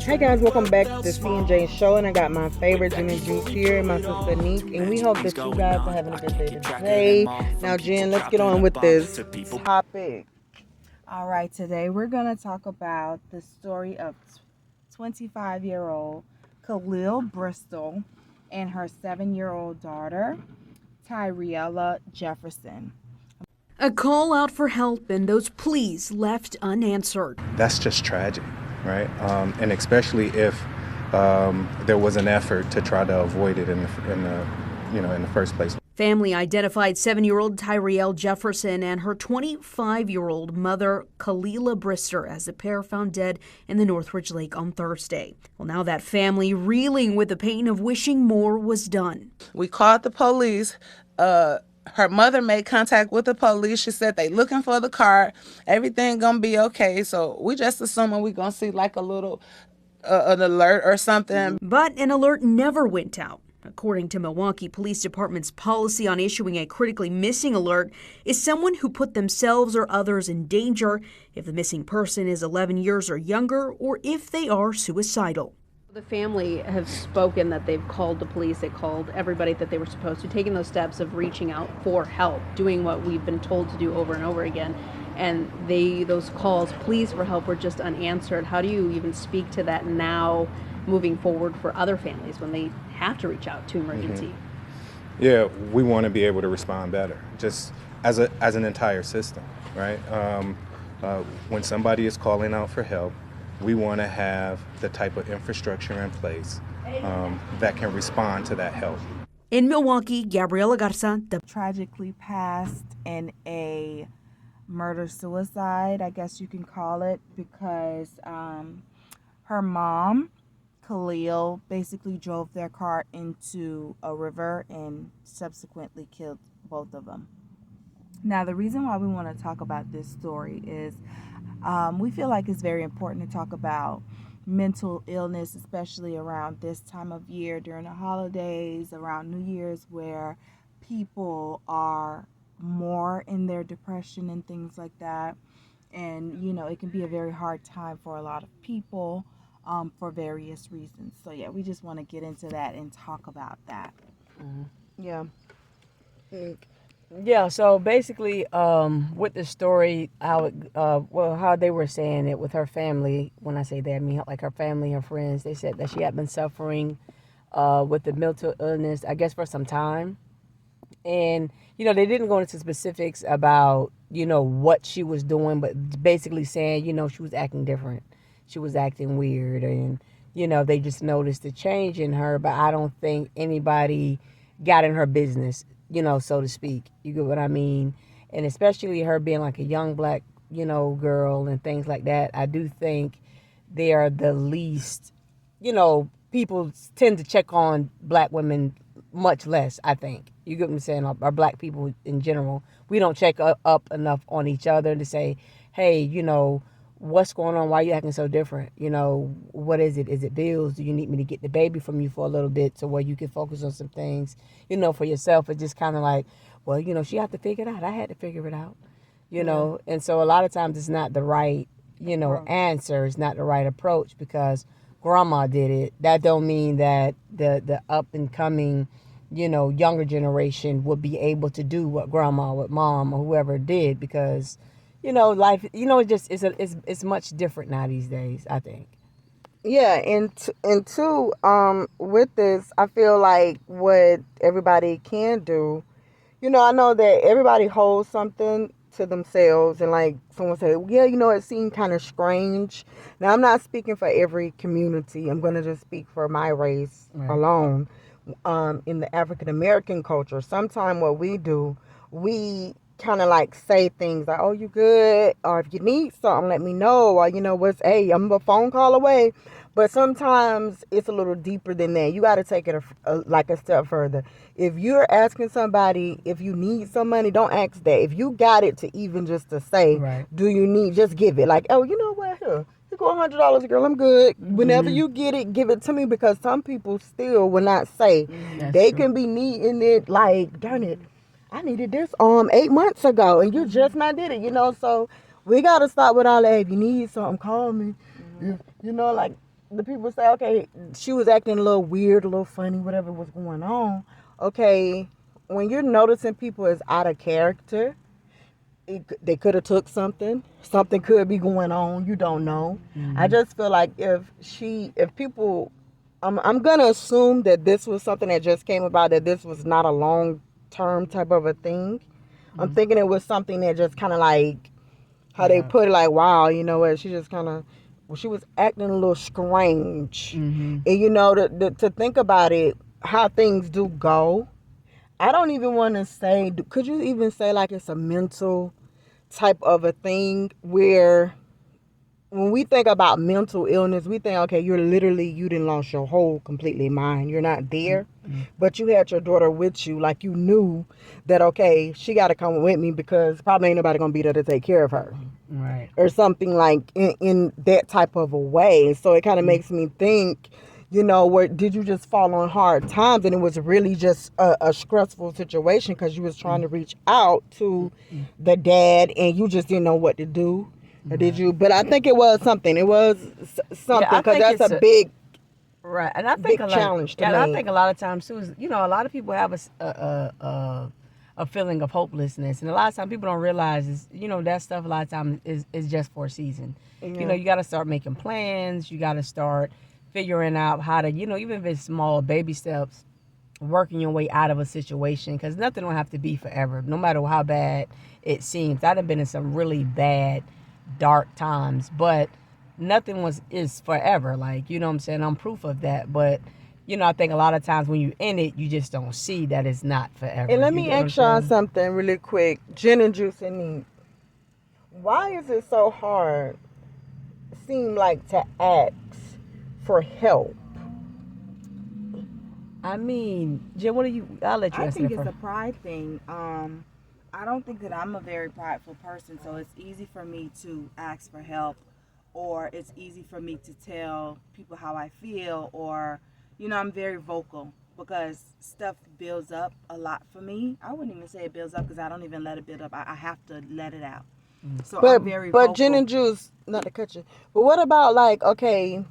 Hey guys, welcome back to the C&J show, and I got my favorite gin and juice here, and my sister Neek, and we hope that you guys are having a good day today. Now, Jen, let's get on with this topic. All right, today we're going to talk about the story of 25-year-old Khalil Bristol and her 7-year-old daughter, Tyriella Jefferson. A call out for help and those pleas left unanswered. That's just tragic, right? And especially if there was an effort to try to avoid it in the first place. Family identified 7-year-old Tyriella Jefferson and her 25-year-old mother, Khalila Brister, as the pair found dead in the Northridge Lake on Thursday. Well, now that family reeling with the pain of wishing more was done. We called the police. Her mother made contact with the police. She said they looking for the car. Everything gonna be okay. So we just assuming we gonna see like a little an alert or something. But an alert never went out. According to Milwaukee Police Department's policy on issuing a critically missing alert is someone who put themselves or others in danger if the missing person is 11 years or younger or if they are suicidal. The family have spoken that they've called the police, they called everybody that they were supposed to, taking those steps of reaching out for help, doing what we've been told to do over and over again. And those calls, pleas for help, were just unanswered. How do you even speak to that now moving forward for other families when they have to reach out to emergency? Yeah, we want to be able to respond better, just as an entire system, right? When somebody is calling out for help, we want to have the type of infrastructure in place that can respond to that help. In Milwaukee, Gabriela Garza, Tragically passed in a murder-suicide, I guess you can call it, because her mom, Khalil, basically drove their car into a river and subsequently killed both of them. Now, the reason why we want to talk about this story is we feel like it's very important to talk about mental illness, especially around this time of year, during the holidays, around New Year's, where people are more in their depression and things like that. And, you know, it can be a very hard time for a lot of people for various reasons. So, yeah, we just want to get into that and talk about that. Yeah. Yeah, so basically, with the story, how they were saying it with her family. When I say that, I mean like her family, her friends. They said that she had been suffering with the mental illness, I guess, for some time. And, you know, they didn't go into specifics about, you know, what she was doing, but basically saying, you know, she was acting different. She was acting weird. And, you know, they just noticed the change in her. But I don't think anybody got in her business, you know, so to speak. You get what I mean? And especially her being like a young black, you know, girl and things like that. I do think they are the least, you know, people tend to check on black women much less, I think. You get what I'm saying? Or black people in general. We don't check up enough on each other to say, hey, you know, what's going on? Why are you acting so different? You know, what is it? Is it bills? Do you need me to get the baby from you for a little bit so where you can focus on some things, you know, for yourself? It's just kind of like, well, you know, she had to figure it out. I had to figure it out, you know. And so a lot of times it's not the right, you know, answer. It's not the right approach because grandma did it. That don't mean that the up and coming, you know, younger generation would be able to do what grandma, what mom, or whoever did because, you know, life, you know, it's much different now these days, I think. Yeah, and two, with this, I feel like what everybody can do, you know, I know that everybody holds something to themselves, and like someone said, yeah, you know, it seemed kind of strange. Now, I'm not speaking for every community. I'm going to just speak for my race alone. In the African American culture, sometimes what we do, we kind of like say things like, oh, you good? Or if you need something, let me know. Or, you know, hey, I'm a phone call away. But sometimes it's a little deeper than that. You got to take it like a step further. If you're asking somebody if you need some money, don't ask that. If you got it to even just to say, do you need, just give it. Like, oh, you know what? Here, you go $100, girl. I'm good. Whenever you get it, give it to me because some people still will not say. They can be needing it like, darn it, I needed this 8 months ago and you just not did it, you know. So we got to stop with all that. If you need something, call me. You know, like the people say, okay, she was acting a little weird, a little funny, whatever was going on. Okay, when you're noticing people as out of character, they could have took something could be going on, you don't know. I just feel like if people, I'm gonna assume that this was something that just came about, that this was not a long term type of a thing. I'm thinking it was something that just kind of like how they put it, like, wow, you know what, she just kind of, well, she was acting a little strange. And you know, to think about it, how things do go, I don't even want to say, could you even say like it's a mental type of a thing, where when we think about mental illness, we think, okay, you didn't lost your whole completely mind. You're not there, but you had your daughter with you. Like, you knew that, okay, she got to come with me because probably ain't nobody going to be there to take care of her. Right. Or something like in that type of a way. So it kind of makes me think, you know, where did you just fall on hard times and it was really just a stressful situation because you was trying to reach out to the dad and you just didn't know what to do? Or did you? But I think it was something. It was something, I because think that's it's a big, right, and I think big a lot. challenge to Yeah, and I me. think a lot of times too is, you know, a lot of people have a feeling of hopelessness, and a lot of times people don't realize is, you know, that stuff a lot of times is just for a season. You know, you got to start making plans. You got to start figuring out how to, you know, even if it's small baby steps, working your way out of a situation, because nothing will have to be forever, no matter how bad it seems. I've been in some really bad, dark times, but nothing is forever. Like, you know what I'm saying? I'm proof of that. But, you know, I think a lot of times when you're in it, you just don't see that it's not forever. And let You me get what I'm ask y'all saying? something really quick. Gin and juice and neat. Why is it so hard, seem like, to ask for help? I mean, Jim, I'll let you I answer think that it's first. a pride thing. I don't think that I'm a very prideful person, so it's easy for me to ask for help, or it's easy for me to tell people how I feel, or, you know, I'm very vocal because stuff builds up a lot for me. I wouldn't even say it builds up because I don't even let it build up. I have to let it out. So But I'm very gin vocal. and juice, not to cut you. But what about, like, okay,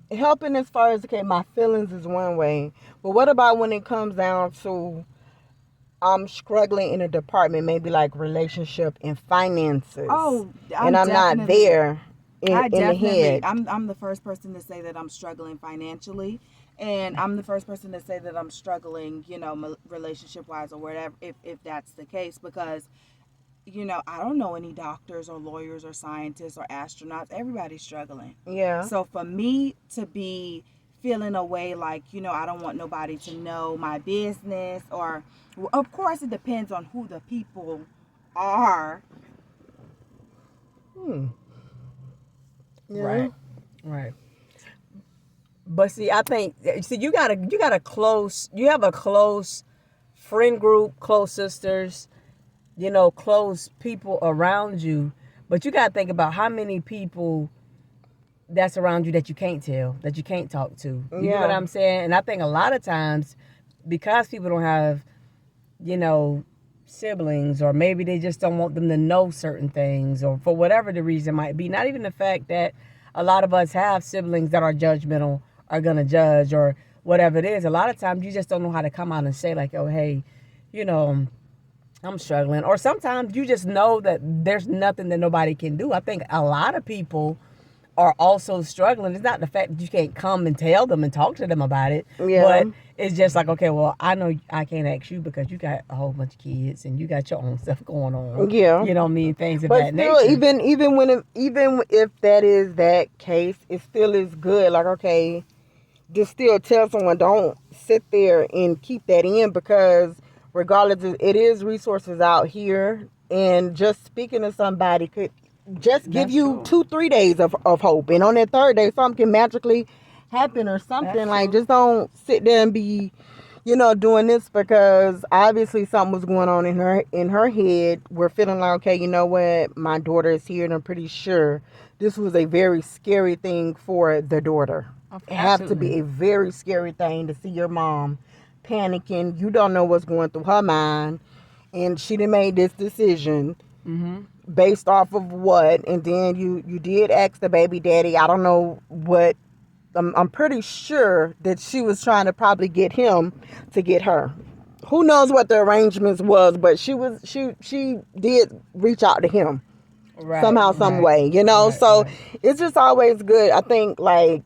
helping as far as, okay, my feelings is one way, but what about when it comes down to I'm struggling in a department, maybe like relationship and finances, Oh, and I'm I'm not definitely there I in the definitely, head. I'm the first person to say that I'm struggling financially, and I'm the first person to say that I'm struggling, you know, relationship wise or whatever, if that's the case, because, you know, I don't know any doctors or lawyers or scientists or astronauts. Everybody's struggling. Yeah. So for me to be feeling a way like, you know, I don't want nobody to know my business, or, of course, it depends on who the people are. Hmm. Yeah. Right, right. But see, I think, see, you have a close friend group, close sisters, you know, close people around you. But you got to think about how many people that's around you that you can't tell, that you can't talk to. You get what Yeah. I'm saying? And I think a lot of times, because people don't have, you know, siblings, or maybe they just don't want them to know certain things, or for whatever the reason might be. Not even the fact that a lot of us have siblings that are judgmental, are gonna judge, or whatever it is. A lot of times you just don't know how to come out and say, like, oh, hey, you know, I'm struggling. Or sometimes you just know that there's nothing that nobody can do. I think a lot of people are also struggling. It's not the fact that you can't come and tell them and talk to them about it, Yeah. but it's just like, okay, well, I know I can't ask you because you got a whole bunch of kids and you got your own stuff going on. Yeah. You know what I mean? Things of But that still, nature. even if that is that case, it still is good. Like, okay, just still tell someone, don't sit there and keep that in, because regardless, it is resources out here, and just speaking to somebody could just give That's you true. 2-3 days of hope, and on that third day something can magically happen or That's something. Like, true. just don't sit there and be, you know, doing this, because obviously something was going on in her head. We're feeling like, okay, you know what, my daughter is here, and I'm pretty sure this was a very scary thing for the daughter. It have to Absolutely. be a very scary thing to see your mom panicking. You don't know what's going through her mind, and she done made this decision Mm-hmm. based off of what, and then you did ask the baby daddy. I don't know what I'm pretty sure that she was trying to probably get him to get her. Who knows what the arrangements was, but she did reach out to him somehow, some way, so it's just always good. I think, like,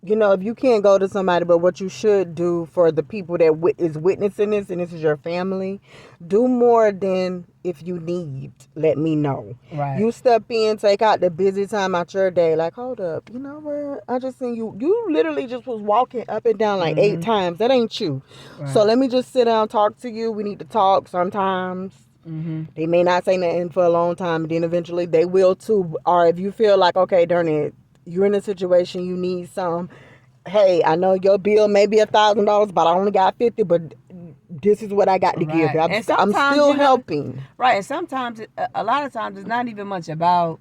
if you can't go to somebody, but what you should do for the people that is witnessing this, and this is your family, do more than if you need. Let me know. Right. You step in, take out the busy time out your day. Like, hold up, you know what? I just seen you. You literally just was walking up and down like 8 times. That ain't you. Right. So let me just sit down, talk to you. We need to talk sometimes. They may not say nothing for a long time, and then eventually they will too. Or if you feel like, okay, darn it, you're in a situation, you need some. Hey, I know your bill may be $1,000, but I only got 50. But this is what I got to give you. I'm still helping. Right, and sometimes, a lot of times, it's not even much about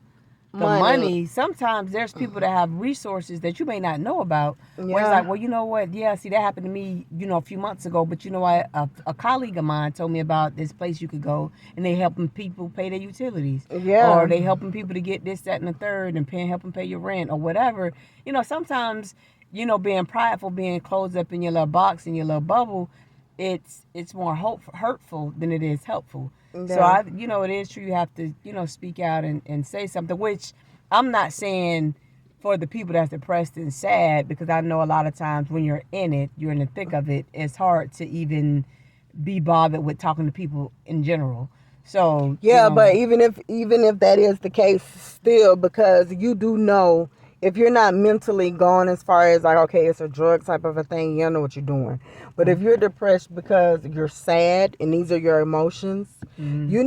the money. Sometimes there's people that have resources that you may not know about. Where it's like, well, you know what? Yeah, see, that happened to me, a few months ago. But you know what? A colleague of mine told me about this place you could go, and they helping people pay their utilities. Yeah. Or they helping people to get this, that, and the third, and helping pay your rent or whatever. Sometimes, being prideful, being closed up in your little box, in your little bubble, it's more hurtful than it is helpful. Yeah. So it is true. You have to, speak out and say something, which I'm not saying for the people that's depressed and sad, because I know a lot of times when you're in it, you're in the thick of it, it's hard to even be bothered with talking to people in general. So yeah, but even if that is the case, still, because you do know, if you're not mentally gone as far as like, okay, it's a drug type of a thing, you don't know what you're doing. But if you're depressed because you're sad and these are your emotions, you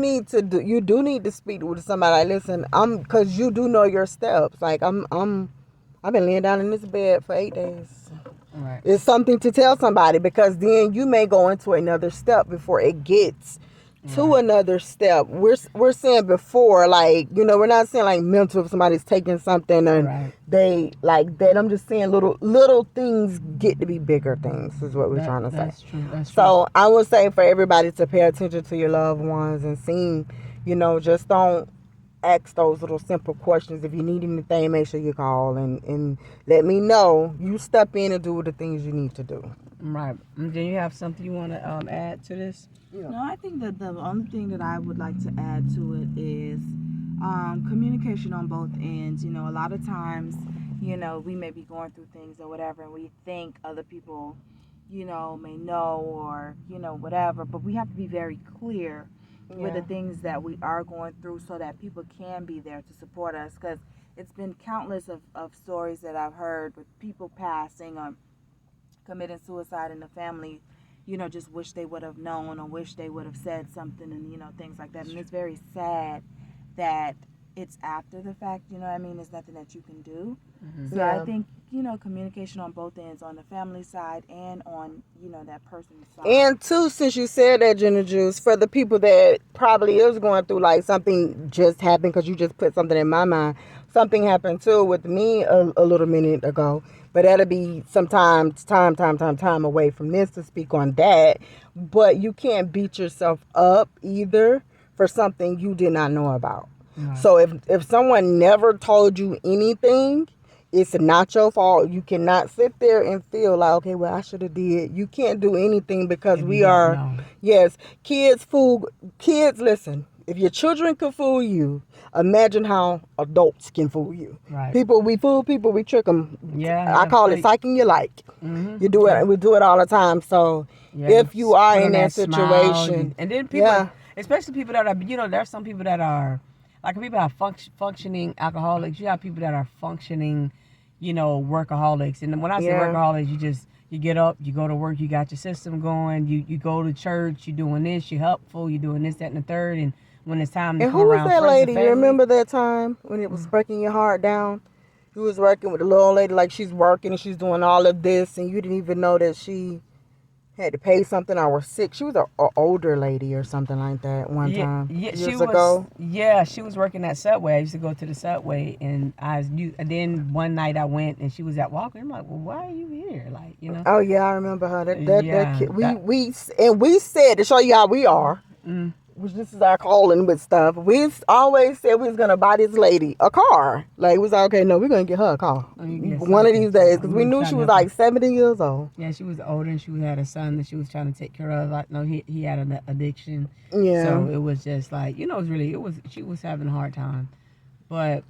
do need to speak with somebody. Like, listen, because you do know your steps. Like, I've been laying down in this bed for 8 days. Right. It's something to tell somebody, because then you may go into another step before it gets to another step. We're saying before, like, we're not saying like mental, if somebody's taking something and they like that. I'm just saying little things get to be bigger things, is what we're trying to say. That's true. So I would say for everybody to pay attention to your loved ones and see, just don't ask those little simple questions. If you need anything, make sure you call and let me know. You step in and do the things you need to do. Right. Do you have something you want to add to this? No, I think that the only thing that I would like to add to it is communication on both ends. A lot of times, we may be going through things or whatever, and we think other people, may know or, whatever, but we have to be very clear with the things that we are going through so that people can be there to support us, because it's been countless of stories that I've heard with people passing or committing suicide in the family, just wish they would have known or wish they would have said something, and, things like that. And it's very sad that it's after the fact, There's nothing that you can do. So I think, communication on both ends, on the family side and on, that person's side. And too, since you said that, Ginger Juice, for the people that probably is going through, like, something just happened, because you just put something in my mind. Something happened too with me a little minute ago. But that'll be time away from this to speak on that. But you can't beat yourself up either for something you did not know about. Right. So if someone never told you anything, it's not your fault. You cannot sit there and feel like, okay, well, I should have did. You can't do anything, because kids, listen. If your children can fool you, imagine how adults can fool you. Right. We fool people, we trick them. Yeah. I call it psyching you like. You do it. We do it all the time. So if you are in that situation, and then people, especially people that are, there's some people that are, like, people that are functioning alcoholics. You have people that are functioning, workaholics. And when I say workaholics, you get up, you go to work, you got your system going, you go to church, you're doing this, you're helpful, you're doing this, that, and the third, and when it's time to come around. And who was that lady? You remember that time when it was breaking your heart down? You was working with a little old lady, like, she's working and she's doing all of this, and you didn't even know that she had to pay something or was sick. She was an older lady or something like that one time. Years ago. Yeah, she was working at Subway. I used to go to the Subway, and then one night I went and she was at Walker. I'm like, well, why are you here? Like, Oh yeah, I remember her. That kid. We said, to show you how we are. this is our calling with stuff. We always said we was gonna buy this lady a car. Like, it was like, okay, no, we're gonna get her a car one of these days, because we knew she was like 70 years old. Yeah, she was older, and she had a son that she was trying to take care of. Like, no, he had an addiction. Yeah. So it was just like, you know, she was having a hard time, but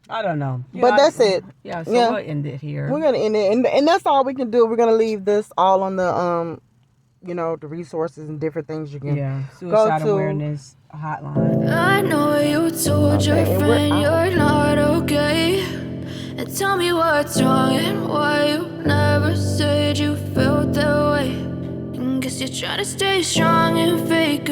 I don't know. That's it. Yeah. So we'll end it here. We're gonna end it, and that's all we can do. We're gonna leave this all on the the resources and different things you can suicide awareness hotline. I know you told your friend you're not okay, and tell me what's wrong and why you never said you felt that way. And guess you're trying to stay strong and fake